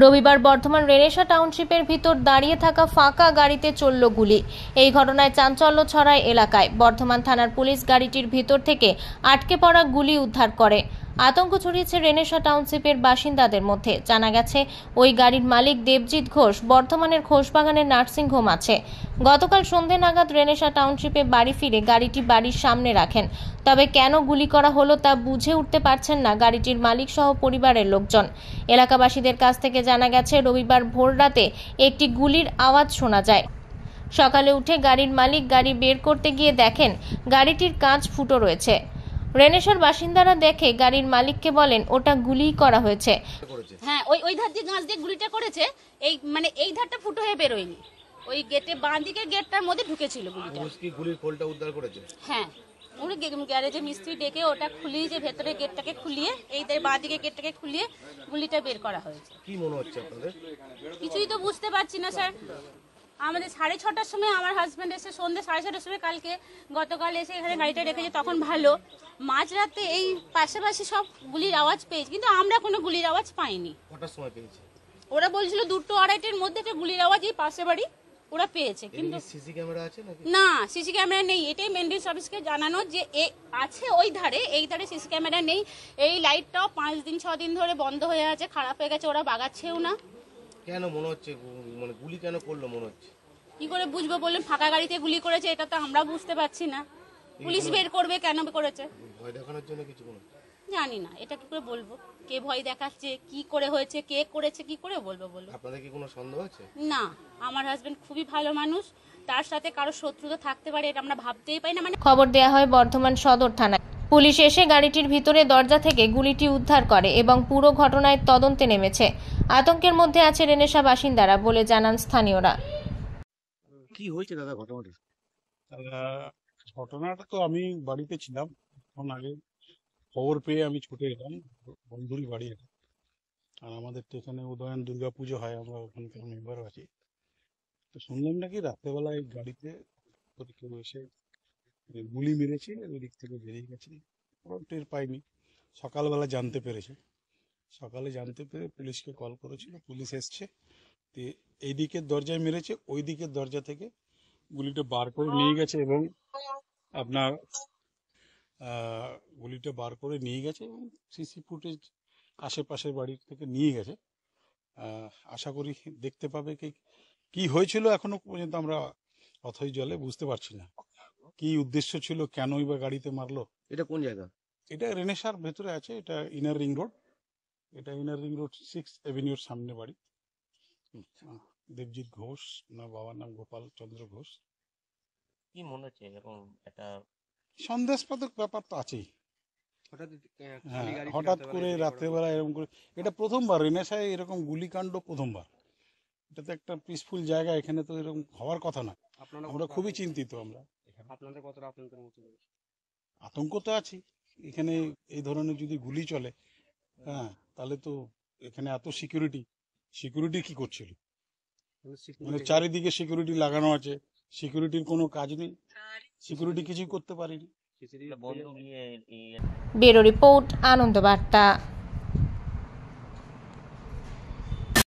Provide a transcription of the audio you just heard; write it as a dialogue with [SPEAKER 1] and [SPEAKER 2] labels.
[SPEAKER 1] রবিবার বর্ধমান রেনেসা টাউনশিপের ভিতর দাঁড়িয়ে থাকা ফাঁকা গাড়িতে চলল গুলি। এই ঘটনায় চাঞ্চল্য ছড়ায় এলাকায়। বর্ধমান থানার পুলিশ গাড়িটির ভিতর থেকে আটকে পড়া গুলি উদ্ধার করে। আতঙ্ক ছড়িয়েছে রেনেসা টাউনশিপের বাসিন্দাদের মধ্যে। জানা গেছে, ওই গাড়ির মালিক দেবজিৎ ঘোষ বর্ধমানের ঘোষবাগানের নার্সিং হোম আছে। গতকাল সন্ধে নাগাদ রেনেসা টাউনশিপে বাড়ি ফিরে গাড়িটি বাড়ির সামনে রাখেন। তবে কেন গুলি করা হলো তা বুঝে উঠতে পারছেন না গাড়িটির মালিক সহ পরিবারের লোকজন। এলাকাবাসীদের কাছ থেকে জানা গেছে, রবিবার ভোররাতে একটি গুলির আওয়াজ শোনা যায়। সকালে উঠে গাড়ির মালিক গাড়ি বের করতে গিয়ে দেখেন গাড়িটির কাঁচ ফুটো রয়েছে। রেনেসার বাসিন্দারা দেখে গাড়ির মালিককে বলেন ওটা গুলি করা হয়েছে।
[SPEAKER 2] হ্যাঁ, ওই ধার দিয়ে গাছ দিয়ে গুলিটা করেছে। এই ধারটা ফুটো হয়ে বেরোয়নি, ওই গেটে বাঁ দিকের গেটটার মধ্যে ঢুকেছিল গুলিটা।
[SPEAKER 3] গুলির খোলটা উদ্ধার করেছে।
[SPEAKER 2] হ্যাঁ, উনি গ্যারেজে মিস্ত্রি ডেকে ওটা খুলিয়ে, যে ভেতরে গেটটাকে খুলিয়ে, এই বাঁ দিকের গেটটাকে খুলিয়ে গুলিটা বের করা হয়েছে।
[SPEAKER 3] কি মনে হচ্ছে আপনাদের?
[SPEAKER 2] কিছুই তো বুঝতে পারছি না স্যার। আমাদের 6:30টার সময় আমার হাজব্যান্ড এসে, সন্ধ্যে 6:30টার সময় গতকাল এসে এখানে গাড়িটা রেখেছে, তখন ভালো। মাঝরাতে এই পাশাপাশি সব গুলির আওয়াজ পেয়েছি, কিন্তু আমরা কোনো গুলির আওয়াজ পাইনি।
[SPEAKER 3] কটার সময় পেয়েছে?
[SPEAKER 2] ওরা বলছিল 2টো 2:30টার মধ্যে একটা গুলির আওয়াজ এই পাশে বাড়ি ওরা পেয়েছে। কিন্তু
[SPEAKER 3] সিসি ক্যামেরা আছে নাকি?
[SPEAKER 2] না, সিসি ক্যামেরা নেই। এটাই মেনটেন্স অফিসকে জানানো যে আছে ওই ধারে, এই ধারে সিসি ক্যামেরা নেই। এই লাইটটাও 5-6 দিন ধরে বন্ধ হয়ে আছে, খারাপ হয়ে গেছে, ওরা বাগাচ্ছেও না।
[SPEAKER 3] কেন মনে হচ্ছে, মানে গুলি কেন করলো মনে হচ্ছে?
[SPEAKER 2] কি করে বুঝবো বললেন? ফাঁকা গাড়িতে গুলি করেছে, এটা তো আমরা বুঝতে পারছি না। পুলিশ বের করবে কেন করেছে।
[SPEAKER 3] ভয় দেখানোর জন্য কিছু মনে হচ্ছে?
[SPEAKER 2] জানি না, এটা কি করে বলবো কে ভয় দেখাচ্ছে, কি করে হয়েছে, কে করেছে, কি করে বলবো বলো।
[SPEAKER 3] আপনাদের কি কোনো সন্দেহ আছে?
[SPEAKER 2] না, আমার হাজবেন্ড খুবই ভালো মানুষ, তার সাথে কারো শত্রুতা থাকতে পারে এটা আমরা ভাবতেই পাই না। মানে
[SPEAKER 1] খবর দেয়া হয় বর্ধমান সদর থানায়। পুলিশ এসে গাড়িটির ভিতরে দরজা থেকে গুলিটি উদ্ধার করে এবং পুরো ঘটনায় তদন্তে নেমেছে। আতঙ্কের মধ্যে আছে রেনেসা বাসিন্দারা বলে জানান স্থানীয়রা।
[SPEAKER 3] কি হয়েছে দাদা ঘটনাটা?
[SPEAKER 4] ঘটনাটা তো আমি বাড়িতে ছিলাম, তখন আগে খবর পেয়ে আমি ছুটে এলাম, বন্ধুরই বাড়ি এটা। আর আমাদের তো এখানে উদয়ন দুর্গা পুজো হয়, আমরা ওখানকার মেম্বারও আছি। তো শুনলাম নাকি রাত্রেবেলায় গাড়িতে কেউ এসে গুলি মেরেছে, ওই দিক থেকে বেরিয়ে গেছে। ওরা টের পাইনি, সকালবেলা জানতে পেরেছে। সকালে জানতে পেরে পুলিশকে কল করেছিল, পুলিশ এসছে। তো এই দিকের দরজায় মেরেছে, ওই দিকের দরজা থেকে গুলিটা বার করে নিয়ে গেছে এবং আপনার গুলিটা বার করে নিয়ে গেছে এবং সিসি ফুটেজ আশেপাশের বাড়ির থেকে নিয়ে গেছে। আশা করি দেখতে পাবে কি হয়েছিল। এখনো পর্যন্ত আমরা অথই জলে বুঝতে পারছি না কি উদ্দেশ্য ছিল, কেনই বা গাড়িতে মারলো।
[SPEAKER 3] এটা কোন জায়গা?
[SPEAKER 4] এটা রেনেসার ভেতরে আছে, এটা ইনার রিং রোড। এটা ইনার রিং রোড 6th অ্যাভিনিউর সামনে বাড়ি। দেবজিৎ ঘোষ, না বাবার নাম গোপাল চন্দ্র ঘোষ।
[SPEAKER 5] কি মনে হচ্ছে এরকম একটা
[SPEAKER 4] সন্দেহাস্পদ ব্যাপার তো আছেই। হঠাৎ করে রাত্রেবেলা এরকম করে, এটা প্রথমবার রেনেসায় এরকম গুলিকাণ্ড, প্রথমবার। এটা তো একটা পিসফুল জায়গা, এখানে তো এরকম হওয়ার কথা না। আমরা খুবই চিন্তিত। আমরা আতঙ্ক তো আছি। এখানে এই ধরনের যদি গুলি চলে, হ্যাঁ, তাহলে তো এখানে এত সিকিউরিটি কি করছিল? মানে চারিদিকে সিকিউরিটি লাগানো আছে, সিকিউরিটির কোনো কাজ নেই, সিকিউরিটি কিছুই করতে পারেনি।
[SPEAKER 1] ব্যুরো রিপোর্ট, আনন্দ বার্তা।